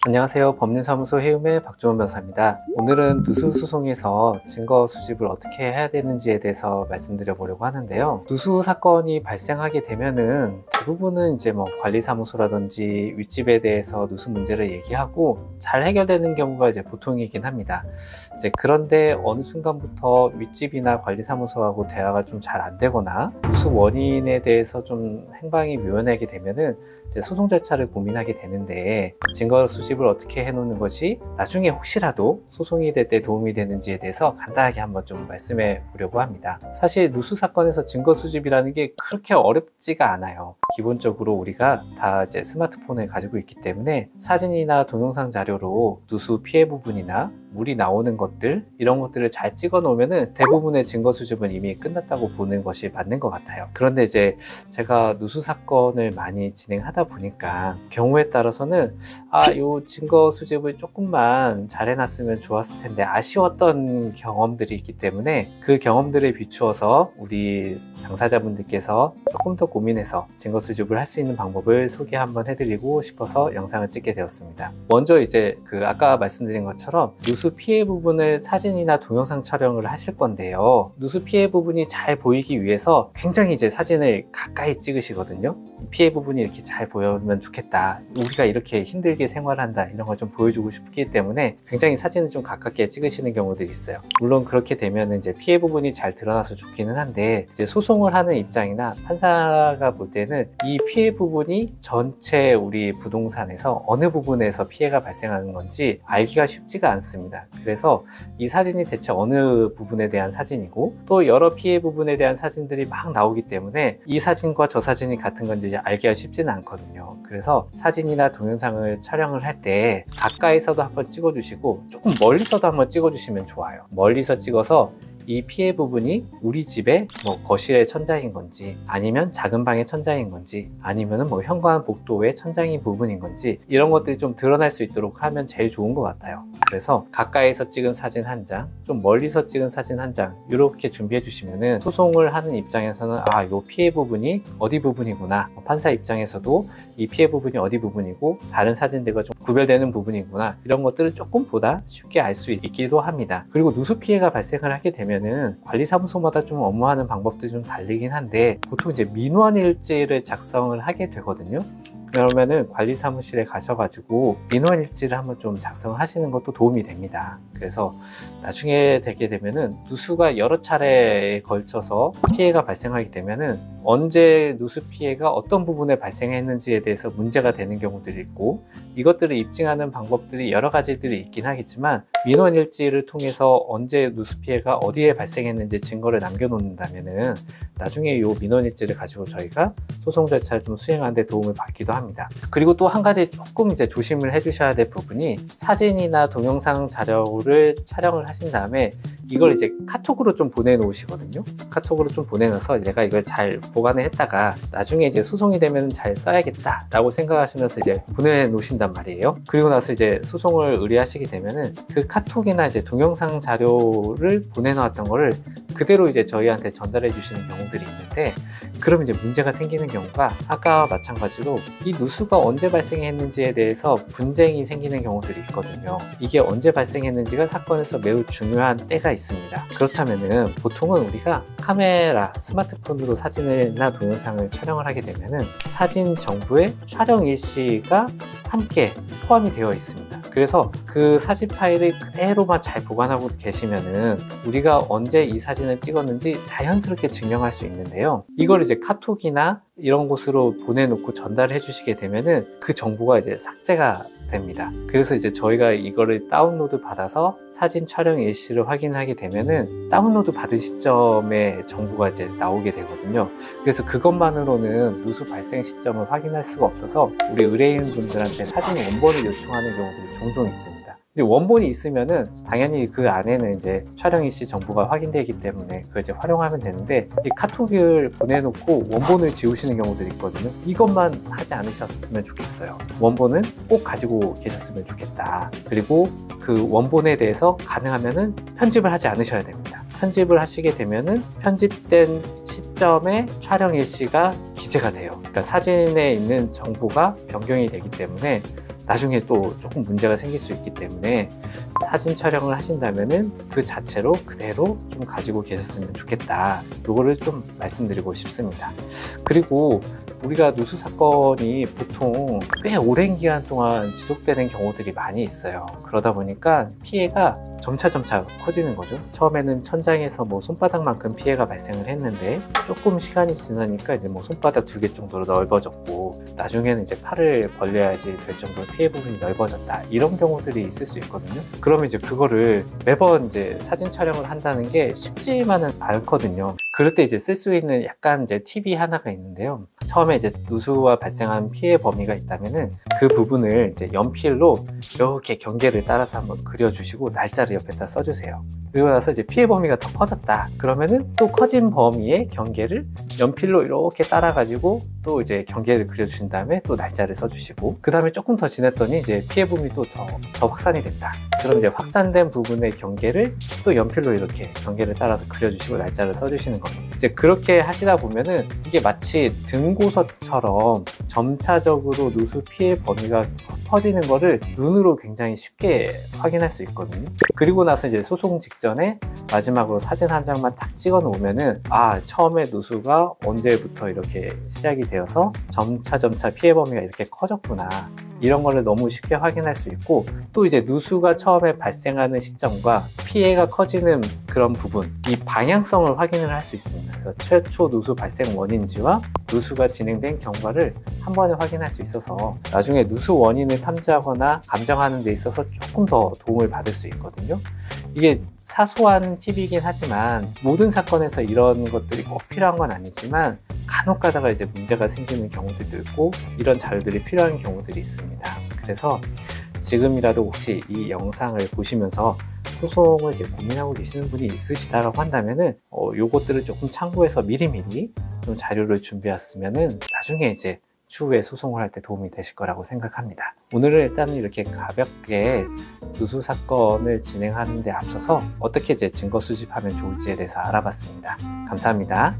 안녕하세요. 법률사무소 해움의 박종원 변호사입니다. 오늘은 누수소송에서 증거 수집을 어떻게 해야 되는지에 대해서 말씀드려 보려고 하는데요. 누수 사건이 발생하게 되면은 대부분은 이제 관리사무소라든지 윗집에 대해서 누수 문제를 얘기하고 잘 해결되는 경우가 이제 보통이긴 합니다. 그런데 어느 순간부터 윗집이나 관리사무소하고 대화가 좀 잘 안 되거나 누수 원인에 대해서 좀 행방이 묘연하게 되면은 소송 절차를 고민하게 되는데, 증거 수집을 어떻게 해놓는 것이 나중에 혹시라도 소송이 될 때 도움이 되는지에 대해서 간단하게 한번 좀 말씀해 보려고 합니다. 사실 누수 사건에서 증거 수집이라는 게 그렇게 어렵지가 않아요. 기본적으로 우리가 다 이제 스마트폰을 가지고 있기 때문에 사진이나 동영상 자료로 누수 피해 부분이나 물이 나오는 것들, 이런 것들을 잘 찍어 놓으면은 대부분의 증거 수집은 이미 끝났다고 보는 것이 맞는 것 같아요. 그런데 이제 제가 누수 사건을 많이 진행하다 보니까 경우에 따라서는 요 증거 수집을 조금만 잘 해놨으면 좋았을 텐데 아쉬웠던 경험들이 있기 때문에 그 경험들에 비추어서 우리 당사자분들께서 조금 더 고민해서 증거 수집을 할 수 있는 방법을 소개 한번 해드리고 싶어서 영상을 찍게 되었습니다. 먼저 이제 아까 말씀드린 것처럼 누수 피해 부분을 사진이나 동영상 촬영을 하실 건데요. 누수 피해 부분이 잘 보이기 위해서 굉장히 이제 사진을 가까이 찍으시거든요. 피해 부분이 이렇게 잘 보이면 좋겠다, 우리가 이렇게 힘들게 생활한다, 이런 걸 좀 보여주고 싶기 때문에 굉장히 사진을 좀 가깝게 찍으시는 경우들이 있어요. 물론 그렇게 되면 이제 피해 부분이 잘 드러나서 좋기는 한데, 이제 소송을 하는 입장이나 판사가 볼 때는 이 피해 부분이 전체 우리 부동산에서 어느 부분에서 피해가 발생하는 건지 알기가 쉽지가 않습니다. 그래서 이 사진이 대체 어느 부분에 대한 사진이고, 또 여러 피해 부분에 대한 사진들이 막 나오기 때문에 이 사진과 저 사진이 같은 건지 알기가 쉽지는 않거든요. 그래서 사진이나 동영상을 촬영을 할 때 가까이서도 한번 찍어주시고 조금 멀리서도 한번 찍어주시면 좋아요. 멀리서 찍어서 이 피해 부분이 우리 집의 거실의 천장인 건지, 아니면 작은 방의 천장인 건지, 아니면은 현관 복도의 천장인 부분인 건지, 이런 것들이 좀 드러날 수 있도록 하면 제일 좋은 것 같아요. 그래서 가까이서 찍은 사진 한 장, 좀 멀리서 찍은 사진 한 장, 이렇게 준비해 주시면은 소송을 하는 입장에서는 이 피해 부분이 어디 부분이구나, 판사 입장에서도 이 피해 부분이 어디 부분이고 다른 사진들과 좀 구별되는 부분이구나, 이런 것들을 조금 보다 쉽게 알 수 있기도 합니다. 그리고 누수 피해가 발생을 하게 되면 관리사무소마다 좀 업무하는 방법도 좀 다르긴 한데, 보통 이제 민원일지를 작성을 하게 되거든요. 그러면은 관리사무실에 가셔가지고 민원일지를 한번 좀 작성을 하시는 것도 도움이 됩니다. 그래서 나중에 되게 되면은 누수가 여러 차례에 걸쳐서 피해가 발생하게 되면은 언제 누수 피해가 어떤 부분에 발생했는지에 대해서 문제가 되는 경우들이 있고, 이것들을 입증하는 방법들이 여러 가지들이 있긴 하겠지만, 민원일지를 통해서 언제 누수 피해가 어디에 발생했는지 증거를 남겨놓는다면은 나중에 이 민원일지를 가지고 저희가 소송 절차를 좀 수행하는 데 도움을 받기도 합니다. 그리고 또 한 가지 조금 이제 조심을 해주셔야 될 부분이, 사진이나 동영상 자료를 촬영을 하신 다음에 이걸 이제 카톡으로 좀 보내놓으시거든요. 카톡으로 좀 보내놔서 내가 이걸 잘 보관을 했다가 나중에 이제 소송이 되면 잘 써야겠다 라고 생각하시면서 이제 보내놓으신단 말이에요. 그리고 나서 이제 소송을 의뢰하시게 되면은 그 카톡이나 이제 동영상 자료를 보내놓았던 거를 그대로 이제 저희한테 전달해 주시는 경우들이 있는데, 그럼 이제 문제가 생기는 경우가 아까와 마찬가지로 이 누수가 언제 발생했는지에 대해서 분쟁이 생기는 경우들이 있거든요. 이게 언제 발생했는지가 사건에서 매우 중요한 때가 있습니다. 그렇다면은 보통은 우리가 카메라, 스마트폰으로 사진이나 동영상을 촬영을 하게 되면은 사진 정보에 촬영 일시가 함께 포함이 되어 있습니다. 그래서 그 사진 파일을 그대로만 잘 보관하고 계시면은 우리가 언제 이 사진을 찍었는지 자연스럽게 증명할 수 있는데요. 이걸 이제 카톡이나 이런 곳으로 보내놓고 전달해 주시게 되면은 그 정보가 이제 삭제가 됩니다. 그래서 이제 저희가 이거를 다운로드 받아서 사진 촬영 일시를 확인하게 되면은 다운로드 받은 시점에 정보가 이제 나오게 되거든요. 그래서 그것만으로는 누수 발생 시점을 확인할 수가 없어서 우리 의뢰인분들한테 사진 원본을 요청하는 경우들이 종종 있습니다. 이제 원본이 있으면은 당연히 그 안에는 이제 촬영 일시 정보가 확인되기 때문에 그걸 이제 활용하면 되는데, 이 카톡을 보내놓고 원본을 지우시는 경우들이 있거든요. 이것만 하지 않으셨으면 좋겠어요. 원본은 꼭 가지고 계셨으면 좋겠다. 그리고 그 원본에 대해서 가능하면은 편집을 하지 않으셔야 됩니다. 편집을 하시게 되면은 편집된 시점에 촬영 일시가 기재가 돼요. 그러니까 사진에 있는 정보가 변경이 되기 때문에 나중에 또 조금 문제가 생길 수 있기 때문에 사진 촬영을 하신다면은 그 자체로 그대로 좀 가지고 계셨으면 좋겠다. 요거를 좀 말씀드리고 싶습니다. 그리고 우리가 누수 사건이 보통 꽤 오랜 기간 동안 지속되는 경우들이 많이 있어요. 그러다 보니까 피해가 점차 커지는 거죠. 처음에는 천장에서 뭐 손바닥만큼 피해가 발생을 했는데 조금 시간이 지나니까 이제 뭐 손바닥 2개 정도로 넓어졌고, 나중에는 이제 팔을 벌려야지 될 정도로 피해 부분이 넓어졌다, 이런 경우들이 있을 수 있거든요. 그러면 이제 그거를 매번 이제 사진 촬영을 한다는 게 쉽지만은 않거든요. 그럴 때 이제 쓸 수 있는 약간 이제 팁이 하나가 있는데요. 처음에 이제 누수와 발생한 피해 범위가 있다면은 그 부분을 이제 연필로 이렇게 경계를 따라서 한번 그려주시고 날짜를 옆에다 써주세요. 그리고 나서 이제 피해 범위가 더 커졌다 그러면은 또 커진 범위의 경계를 연필로 이렇게 따라가지고 또 이제 경계를 그려주신 다음에 또 날짜를 써주시고, 그 다음에 조금 더 지났더니 이제 피해 범위 또 더 확산이 됐다. 그럼 이제 확산된 부분의 경계를 또 연필로 이렇게 경계를 따라서 그려주시고 날짜를 써주시는 겁니다. 이제 그렇게 하시다 보면은 이게 마치 등고서처럼 점차적으로 누수 피해 범위가 커지는 거를 눈으로 굉장히 쉽게 확인할 수 있거든요. 그리고 나서 이제 소송 직전에 마지막으로 사진 한 장만 딱 찍어 놓으면은, 아, 처음에 누수가 언제부터 이렇게 시작이 되어서 점차 피해 범위가 이렇게 커졌구나, 이런 거를 너무 쉽게 확인할 수 있고, 또 이제 누수가 처음에 발생하는 시점과 피해가 커지는 그런 부분, 이 방향성을 확인을 할 수 있습니다. 그래서 최초 누수 발생 원인지와 누수가 진행된 경과를 한 번에 확인할 수 있어서 나중에 누수 원인을 탐지하거나 감정하는 데 있어서 조금 더 도움을 받을 수 있거든요. 이게 사소한 팁이긴 하지만 모든 사건에서 이런 것들이 꼭 필요한 건 아니지만 간혹 가다가 이제 문제가 생기는 경우들도 있고 이런 자료들이 필요한 경우들이 있습니다. 그래서 지금이라도 혹시 이 영상을 보시면서 소송을 이제 고민하고 계시는 분이 있으시다라고 한다면은 요것들을 조금 참고해서 미리미리 좀 자료를 준비했으면은 나중에 이제 추후에 소송을 할 때 도움이 되실 거라고 생각합니다. 오늘은 일단 이렇게 가볍게 누수 사건을 진행하는 데 앞서서 어떻게 이제 증거 수집하면 좋을지에 대해서 알아봤습니다. 감사합니다.